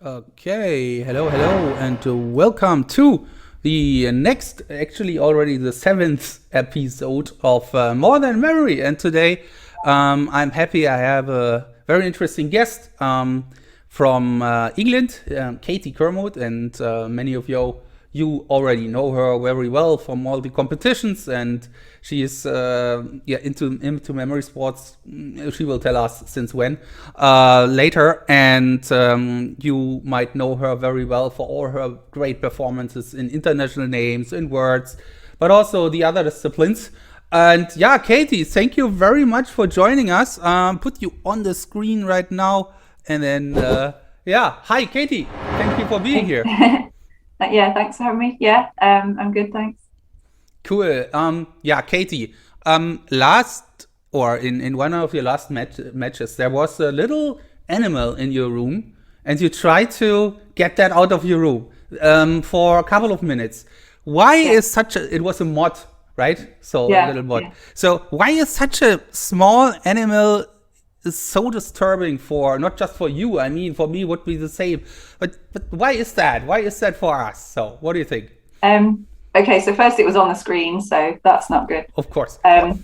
Okay, hello, and welcome to the next, actually already the seventh episode of More Than Memory. And today, I'm happy I have a very interesting guest from England, Katie Kermode, and many of you already know her very well from all the competitions, and she is into memory sports. She will tell us since when later, and you might know her very well for all her great performances in international names, in words, but also the other disciplines. And yeah, Katie, thank you very much for joining us. Put you on the screen right now, and then hi, Katie. Thank you for being here. Yeah, thanks for having me. Yeah, I'm good, thanks. Cool. Katie. Last or in one of your last matches, there was a little animal in your room, and you tried to get that out of your room for a couple of minutes. Why Yeah, is such a? It was a mod, right? So a yeah, little mod. yeah. So why is such a small animal so disturbing for not just for you? I mean, for me would be the same. But why is that? Why is that for us? So what do you think? Okay, so first it was on the screen, so that's not good. Of course. Yeah.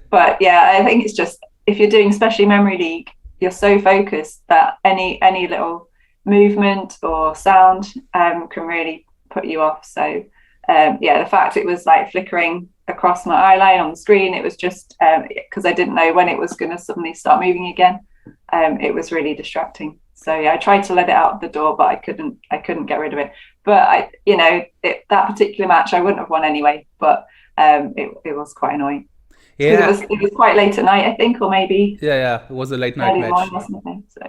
But yeah, I think it's just if you're doing especially memory league, you're so focused that any little movement or sound can really put you off. So yeah, the fact it was like flickering across my eye line on the screen, it was just because I didn't know when it was going to suddenly start moving again. It was really distracting. So yeah, I tried to let it out the door, but I couldn't get rid of it. But that particular match, I wouldn't have won anyway. But it was quite annoying because Yeah, it was quite late at night, I think, or maybe yeah. It was a late night early match. morning or something. So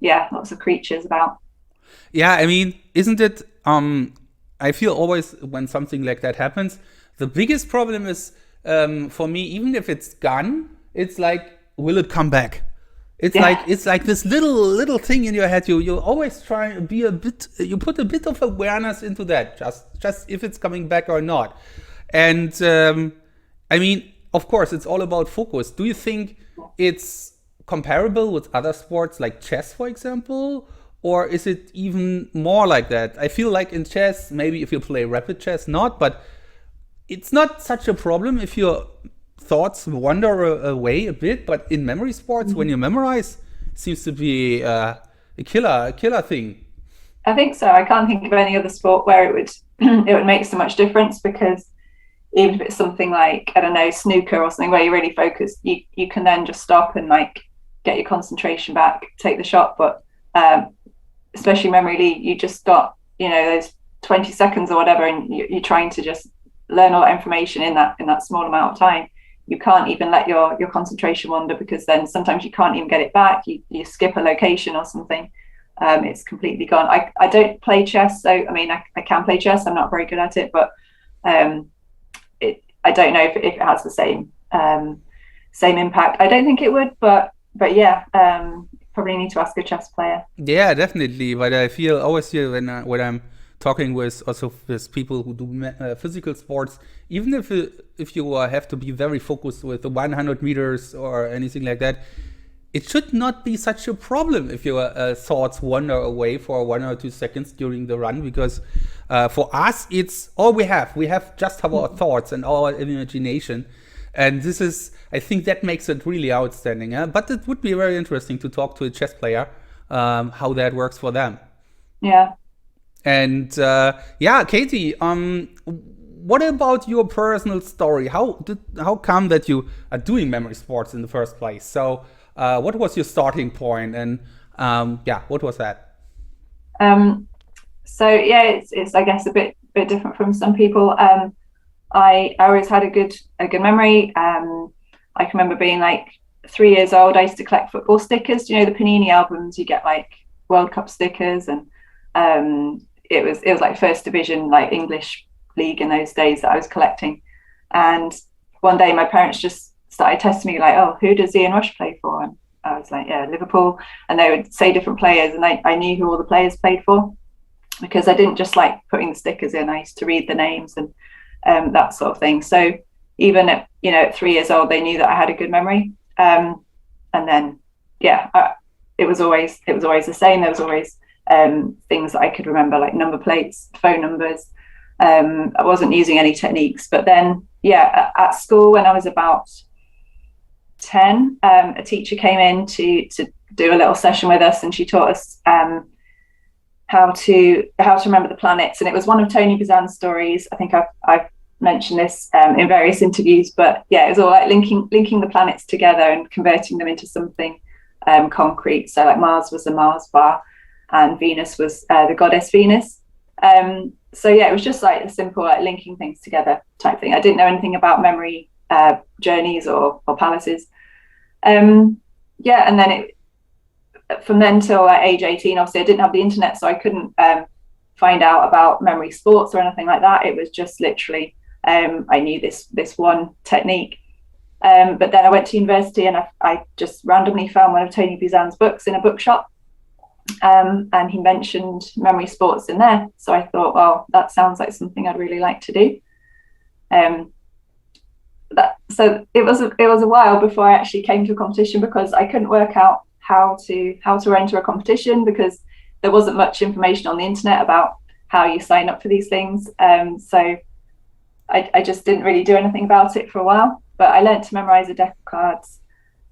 yeah, lots of creatures about. Yeah, I mean, isn't it? I feel always when something like that happens, the biggest problem is for me, even if it's gone, it's like, will it come back? Yeah, It's like this little thing in your head. You always try and be a bit. You put a bit of awareness into that, just if it's coming back or not. And I mean, of course, it's all about focus. Do you think it's comparable with other sports like chess, for example? Or is it even more like that? I feel like in chess, maybe if you play rapid chess, not, but it's not such a problem if your thoughts wander away a bit. But in memory sports, when you memorize, it seems to be a killer thing. I think so. I can't think of any other sport where it would it would make so much difference because even if it's something like I don't know snooker or something where you're really focused, you can then just stop and like get your concentration back, take the shot. But especially memory league, you just got those 20 seconds or whatever, and you're trying to just learn all that information in that small amount of time. You can't even let your concentration wander because then sometimes you can't even get it back. You skip a location or something. It's completely gone. I don't play chess, so I mean I can play chess. I'm not very good at it, but um, I don't know if it has the same impact. I don't think it would, but yeah, probably need to ask a chess player. Yeah, definitely. But I feel always here when I'm talking with also with people who do physical sports, even if you have to be very focused with the 100 meters or anything like that, it should not be such a problem if your thoughts wander away for 1 or 2 seconds during the run, because for us it's all we have. We have just our thoughts and our imagination, and this is, I think that makes it really outstanding. But it would be very interesting to talk to a chess player how that works for them. Yeah. And Katie, what about your personal story? How come that you are doing memory sports in the first place? So, what was your starting point, and what was that? So yeah, it's I guess a bit different from some people. I always had a good memory. I can remember being like 3 years old. I used to collect football stickers. You know the Panini albums. You get like World Cup stickers, and it was like first division, like English league in those days that I was collecting. And one day my parents just started testing me like, oh, who does Ian Rush play for? And I was like, yeah, Liverpool. And they would say different players, and I knew who all the players played for because I didn't just like putting the stickers in. I used to read the names and that sort of thing. So even at 3 years old, they knew that I had a good memory. And then, yeah, it was always the same. There was always things that I could remember, like number plates, phone numbers. I wasn't using any techniques. But then, at school when I was about 10, a teacher came in to do a little session with us, and she taught us how to remember the planets. And it was one of Tony Buzan's stories. I think I've mentioned this in various interviews, but it was all like linking the planets together and converting them into something concrete. So like Mars was a Mars bar, and Venus was the goddess Venus. So it was just like a simple like linking things together type thing. I didn't know anything about memory journeys or palaces. And then from then till like age 18, obviously I didn't have the internet, so I couldn't find out about memory sports or anything like that. It was just literally I knew this one technique. But then I went to university, and I just randomly found one of Tony Buzan's books in a bookshop. And he mentioned memory sports in there. So I thought, well, that sounds like something I'd really like to do. So it was a while before I actually came to a competition, because I couldn't work out how to enter a competition, because there wasn't much information on the internet about how you sign up for these things. So I just didn't really do anything about it for a while. But I learned to memorize a deck of cards,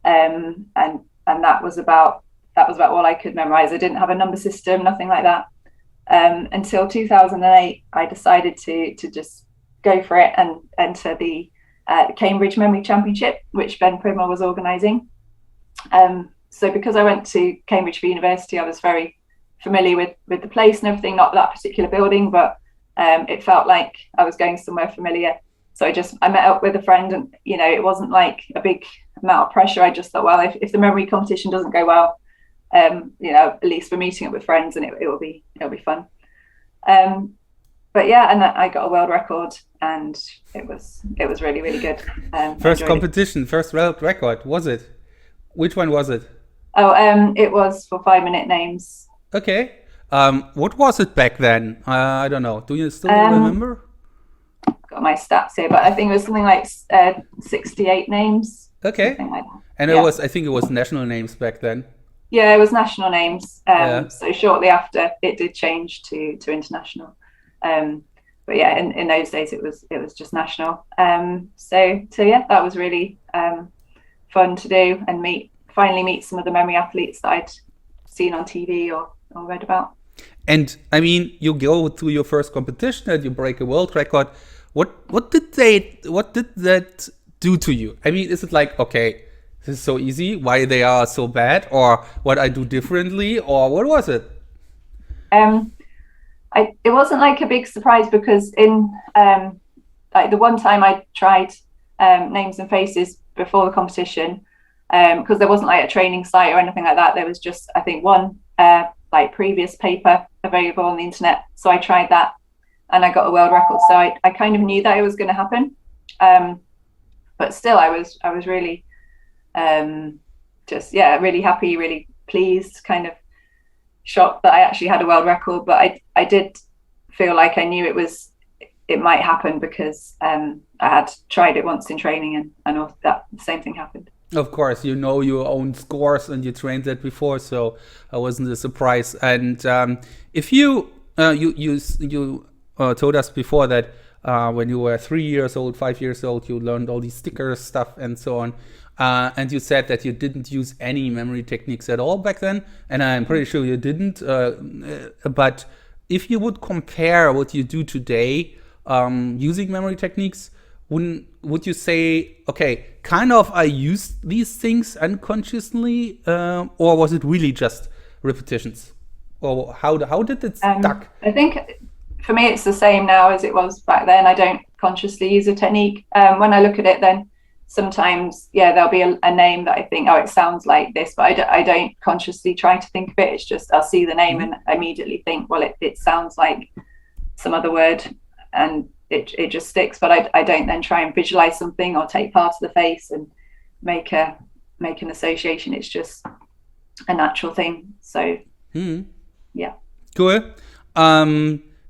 and that was about all I could memorize. I didn't have a number system, nothing like that. Until 2008, I decided to just go for it and enter the Cambridge Memory Championship, which Ben Primmer was organising. So because I went to Cambridge for university, I was very familiar with the place and everything, not that particular building, but it felt like I was going somewhere familiar. So I met up with a friend, and it wasn't like a big amount of pressure. I just thought, well, if the memory competition doesn't go well, at least we're meeting up with friends, and it'll be fun. But and I got a world record, and it was really, really good. First competition, first world record, was it? Which one was it? It was for 5-minute names. Okay. What was it back then? I don't know. Do you still remember? Got my stats here, but I think it was something like 68 names. Okay. Like that. And I think it was national names back then. Yeah, it was national names. So shortly after, it did change to international. But in those days it was just national. So that was really fun to do, and finally meet some of the memory athletes that I'd seen on TV or read about. And I mean, you go to your first competition and you break a world record. What did that do to you? I mean, is it like, okay, this is so easy, why they are so bad, or what I do differently, or what was it? It wasn't like a big surprise, because in like the one time I tried names and faces before the competition, because there wasn't like a training site or anything like that. There was just, I think, one like previous paper available on the internet. So I tried that, and I got a world record. So I kind of knew that it was going to happen, but still I was really really happy, really pleased, kind of shocked that I actually had a world record. But I did feel like I knew it might happen, because I had tried it once in training, and also that the same thing happened. Of course, you know your own scores, and you trained that before, so I wasn't a surprise. And if you told us before that when you were 3 years old, 5 years old, you learned all these stickers stuff and so on. And you said that you didn't use any memory techniques at all back then, and I'm pretty sure you didn't. But if you would compare what you do today using memory techniques, would you say, okay, kind of I used these things unconsciously, or was it really just repetitions? Or how did it stuck? I think for me it's the same now as it was back then. I don't consciously use a technique. When I look at it, then sometimes, there'll be a name that I think, it sounds like this, but I don't consciously try to think of it. It's just I'll see the name and immediately think, well, it sounds like some other word, and it just sticks. But I don't then try and visualize something or take part of the face and make an association. It's just a natural thing. So yeah. Cool.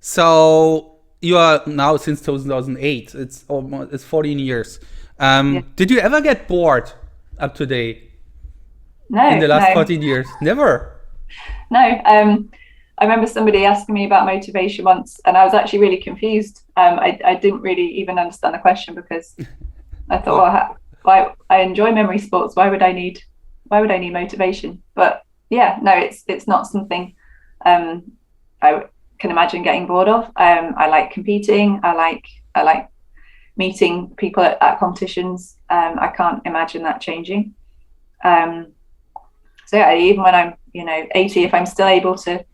So you are now since 2008. It's 14 years. Did you ever get bored up to date? No. In the last 14 years? Never? No. I remember somebody asking me about motivation once, and I was actually really confused. I didn't really even understand the question because I thought, well, why I enjoy memory sports. Why would I need motivation? But yeah, no, it's not something I can imagine getting bored of. I like competing. I like meeting people at competitions. I can't imagine that changing. So yeah, even when I'm 80, if I'm still able to,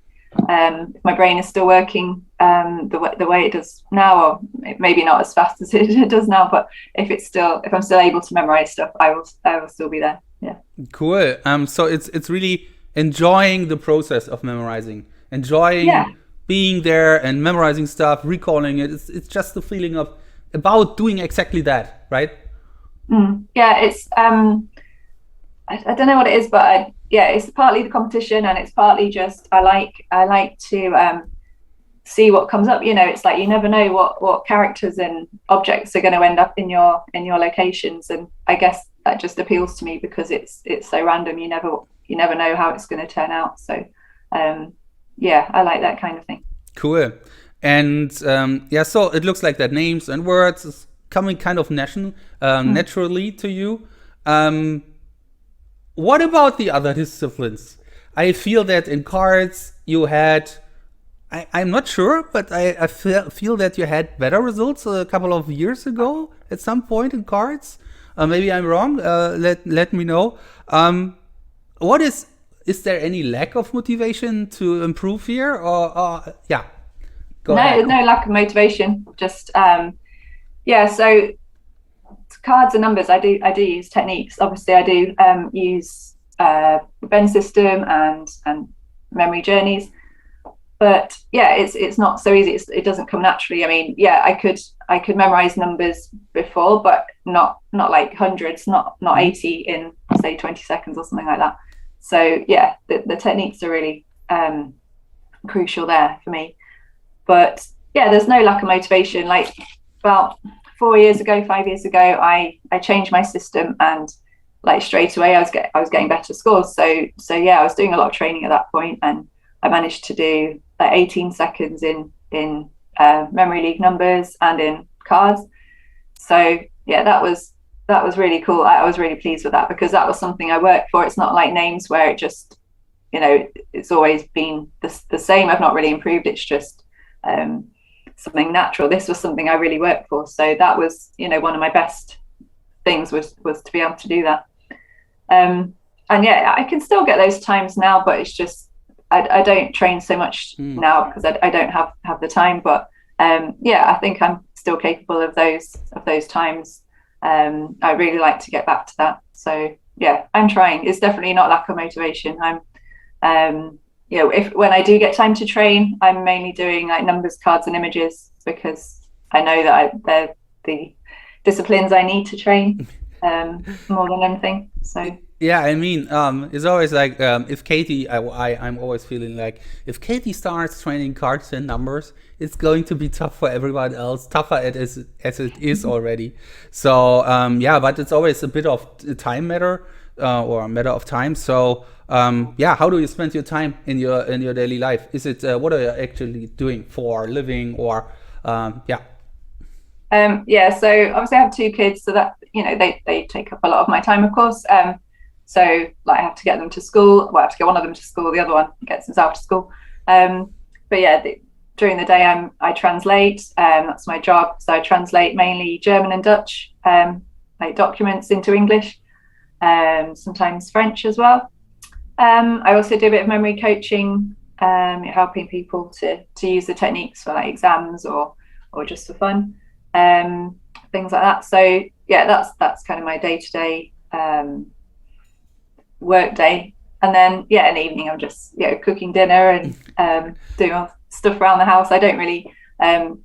if my brain is still working the way it does now, or maybe not as fast as it does now, but if I'm still able to memorize stuff, I will still be there. Yeah. Cool. So it's really enjoying the process of memorizing, enjoying being there and memorizing stuff, recalling it. It's just the feeling of about doing exactly that, right? Yeah, it's I don't know what it is, but it's partly the competition, and it's partly just I like to see what comes up. It's like you never know what characters and objects are going to end up in your locations, and I guess that just appeals to me because it's so random. You never know how it's going to turn out. So I like that kind of thing. Cool. And so it looks like that names and words is coming kind of naturally to you. What about the other disciplines? I feel that in cards you had, I'm not sure, but I feel that you had better results a couple of years ago at some point in cards. Maybe I'm wrong. Let me know. Is there any lack of motivation to improve here, or yeah? No lack of motivation. Just so cards and numbers. I do use techniques. Obviously, I do use Venn system and memory journeys. But yeah, it's not so easy. It doesn't come naturally. I mean, yeah, I could memorize numbers before, but not like hundreds, not 80 in say 20 seconds or something like that. So yeah, the techniques are really crucial there for me. But yeah, there's no lack of motivation. Like about 5 years ago, I changed my system, and like straight away I was getting better scores. So yeah, I was doing a lot of training at that point, and I managed to do like 18 seconds in memory league numbers and in cards. So yeah, that was really cool. I was really pleased with that because that was something I worked for. It's not like names where it just it's always been the same. I've not really improved. It's just something natural. This was something I really worked for. So that was one of my best things was to be able to do that. And yeah, I can still get those times now, but it's just I don't train so much now because I don't have the time. But I think I'm still capable of those times. I really like to get back to that. So yeah, I'm trying. It's definitely not lack of motivation. I'm when I do get time to train, I'm mainly doing like numbers, cards, and images because I know that they're the disciplines I need to train more than anything. So yeah, I mean, it's always like if Katie, I'm always feeling like if Katie starts training cards and numbers, it's going to be tough for everyone else, tougher as it is already. So but it's always a bit of a time matter or a matter of time. So how do you spend your time in your daily life? Is it what are you actually doing for a living or So obviously I have 2 kids, so that they take up a lot of my time, of course. So like I have to get them to school. Well, I have to get one of them to school. The other one gets himself to school. But yeah, during the day I translate. That's my job. So I translate mainly German and Dutch, like documents into English. Sometimes French as well. I also do a bit of memory coaching, helping people to use the techniques for like exams or just for fun, things like that. So yeah, that's kind of my day-to-day work day. And then in the evening I'm just cooking dinner and doing stuff around the house. I don't really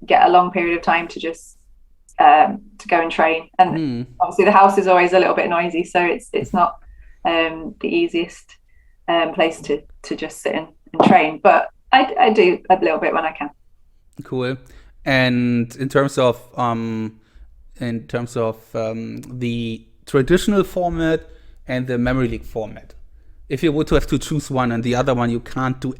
get a long period of time to just to go and train. And obviously the house is always a little bit noisy, so it's not the easiest place to just sit and train, but I do a little bit when I can. Cool. And in terms of the traditional format and the memory league format, if you were to have to choose one and the other one you can't do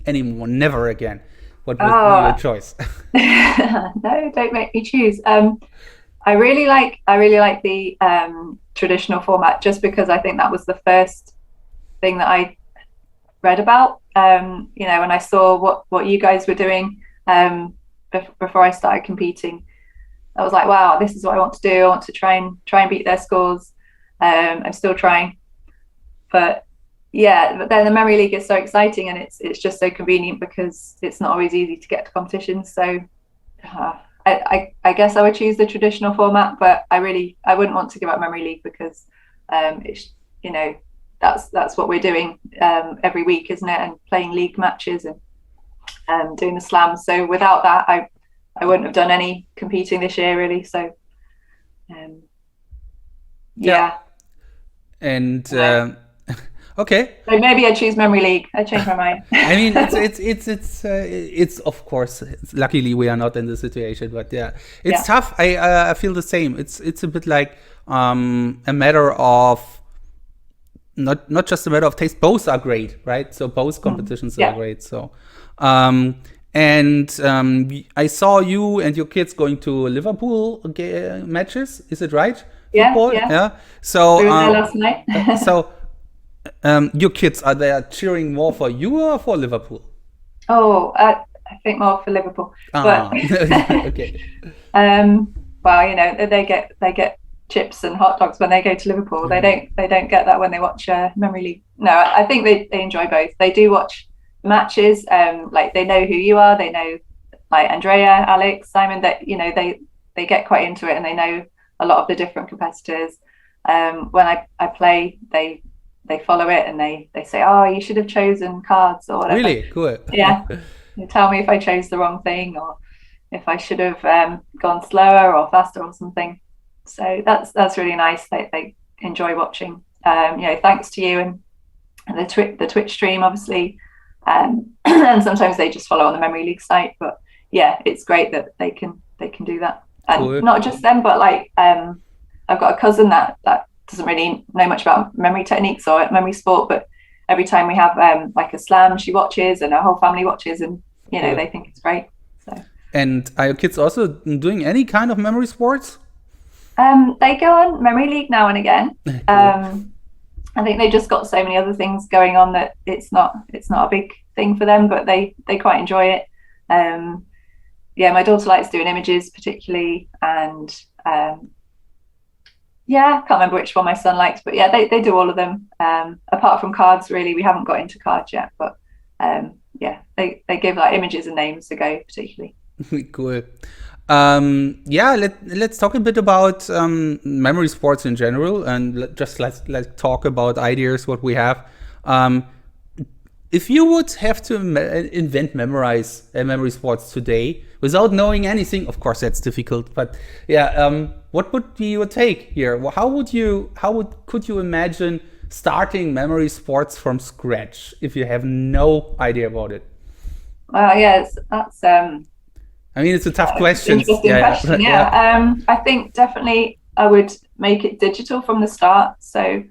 anymore, never again, what would be your Oh, choice? no, don't make me choose. I really like the traditional format just because I think that was the first thing that I read about. When I saw what you guys were doing before I started competing, I was like, wow, this is what I want to do. I want to try and beat their scores. I'm still trying, but yeah. But then the memory league is so exciting, and it's just so convenient because it's not always easy to get to competitions. So I guess I would choose the traditional format, but I wouldn't want to give up memory league because it's that's what we're doing every week, isn't it? And playing league matches and doing the slams. So without that, I wouldn't have done any competing this year, really. So yeah. And okay. So maybe I choose memory league. I changed my mind. I mean, it's of course. Luckily, we are not in this situation, but yeah, it's tough. I feel the same. It's a bit like a matter of not just a matter of taste. Both are great, right? So both competitions are great. So, I saw you and your kids going to Liverpool matches. Is it right? Football? Yeah. So we were there last night. Your kids, are they cheering more for you or for Liverpool? Oh, I think more for Liverpool. But okay. Well, they get chips and hot dogs when they go to Liverpool. They don't get that when they watch Memory League. No, I think they enjoy both. They do watch matches. Like they know who you are. They know like Andrea, Alex, Simon. That they get quite into it and they know a lot of the different competitors. When I play, they follow it and they say, oh, you should have chosen cards or whatever. Really? Cool. Yeah. They tell me if I chose the wrong thing or if I should have gone slower or faster or something. So that's really nice. They enjoy watching. Thanks to you and the Twitch stream, obviously. And sometimes they just follow on the Memory League site. But yeah, it's great that they can do that. And cool. Not just them, but like I've got a cousin that doesn't really know much about memory techniques or memory sport, but every time we have like a slam, she watches and her whole family watches, and cool. They think it's great. So. And are your kids also doing any kind of memory sports? They go on Memory League now and again. Cool. I think they just got so many other things going on that it's not a big thing for them, but they quite enjoy it. My daughter likes doing images particularly, and I can't remember which one my son likes, but yeah, they do all of them. Apart from cards, really, we haven't got into cards yet, but they give like images and names a go particularly. Cool. Let's talk a bit about memory sports in general, and let's talk about ideas what we have. If you would have to invent memory sports today without knowing anything, of course that's difficult, but what would be your take here? Could you imagine starting memory sports from scratch if you have no idea about it? Yes, that's I mean, it's a tough question. Interesting question. Yeah. I think definitely I would make it digital from the start. So,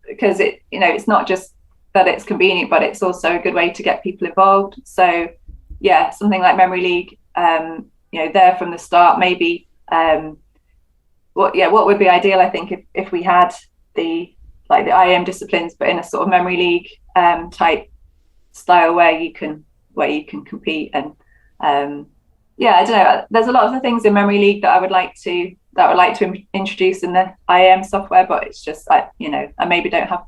because it's not just that it's convenient, but it's also a good way to get people involved. So, yeah, something like Memory League, there from the start. Maybe what would be ideal? I think if we had the IAM disciplines, but in a sort of Memory League type style where you can compete and. I don't know. There's a lot of the things in Memory League that I would like to introduce in the IAM software, but it's just I maybe don't have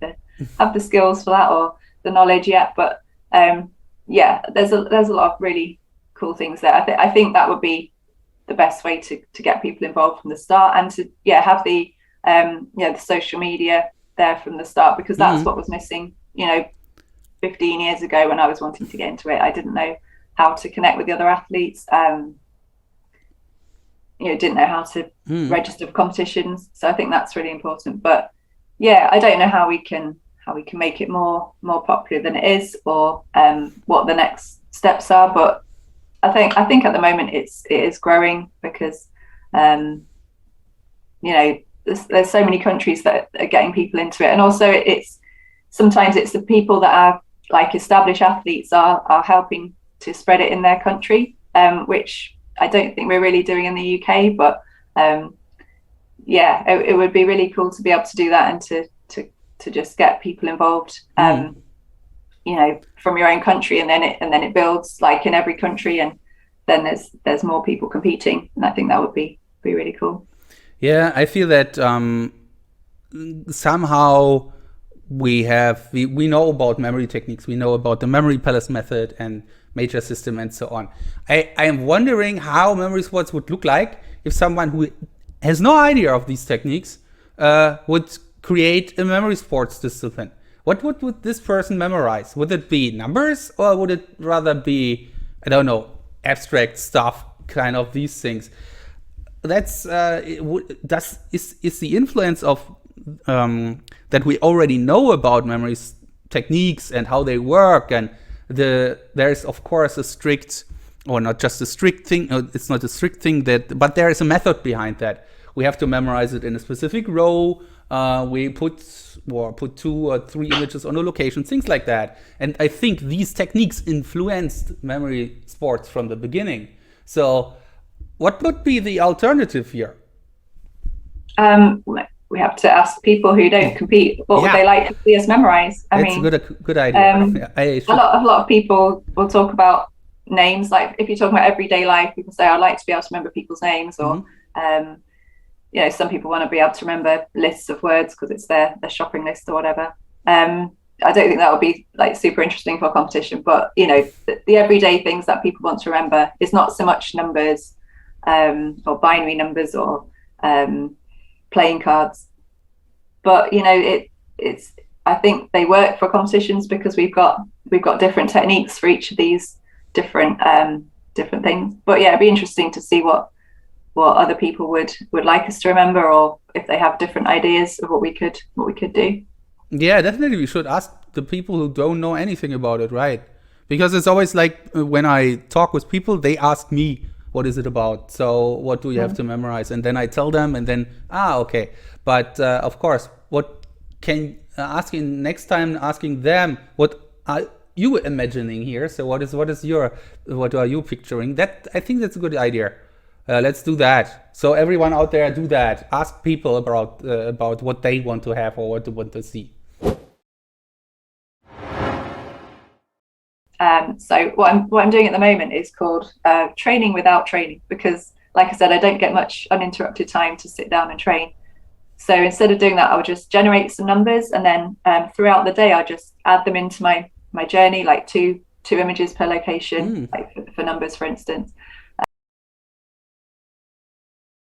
the skills for that or the knowledge yet. But there's a lot of really cool things there. I think that would be the best way to get people involved from the start, and to have the the social media there from the start, because that's what was missing. 15 years ago when I was wanting to get into it, I didn't know how to connect with the other athletes, didn't know how to register for competitions. So I think that's really important. But I don't know how we can make it more popular than it is, or what the next steps are. But I think at the moment it is growing, because there's so many countries that are getting people into it, and also sometimes it's the people that are like established athletes are helping to spread it in their country, which I don't think we're really doing in the UK. But yeah, it would be really cool to be able to do that and to just get people involved, you know, from your own country, and then it builds like in every country, and then there's more people competing, and I think that would be really cool. Yeah, I feel that somehow we know about memory techniques, we know about the memory palace method and major system and so on. I am wondering how memory sports would look like if someone who has no idea of these techniques would create a memory sports discipline. What would this person memorize? Would it be numbers, or would it rather be, I don't know, abstract stuff, kind of these things? That's is the influence of that we already know about memory techniques and how they work, and there is of course a strict, or not just a strict thing, it's not a strict thing, but there is a method behind that. We have to memorize it in a specific row. We put 2 or 3 images on a location, things like that. And I think these techniques influenced memory sports from the beginning. So what would be the alternative here? We have to ask people who don't compete what would they like to see us memorize. I mean, a good idea. A lot of people will talk about names. Like if you're talking about everyday life, people say, I'd like to be able to remember people's names, or you know, some people want to be able to remember lists of words because it's their shopping list or whatever. I don't think that would be like super interesting for a competition, but you know, the everyday things that people want to remember is not so much numbers or binary numbers or playing cards, but you know, it's I think they work for competitions because we've got different techniques for each of these different things. But yeah, it'd be interesting to see what other people would like us to remember, or if they have different ideas of what we could do. Yeah, definitely we should ask the people who don't know anything about it, right? Because it's always like when I talk with people, they ask me, what is it about? So what do you have to memorize? And then I tell them, and then okay. But of course, what can next time asking them, what are you imagining here? So what are you picturing? That, I think that's a good idea. Let's do that. So everyone out there, do that. Ask people about what they want to have or what they want to see. So what I'm doing at the moment is called training without training, because like I said, I don't get much uninterrupted time to sit down and train. So instead of doing that, I'll just generate some numbers, and then throughout the day, I'll just add them into my journey, like two images per location, like for numbers, for instance.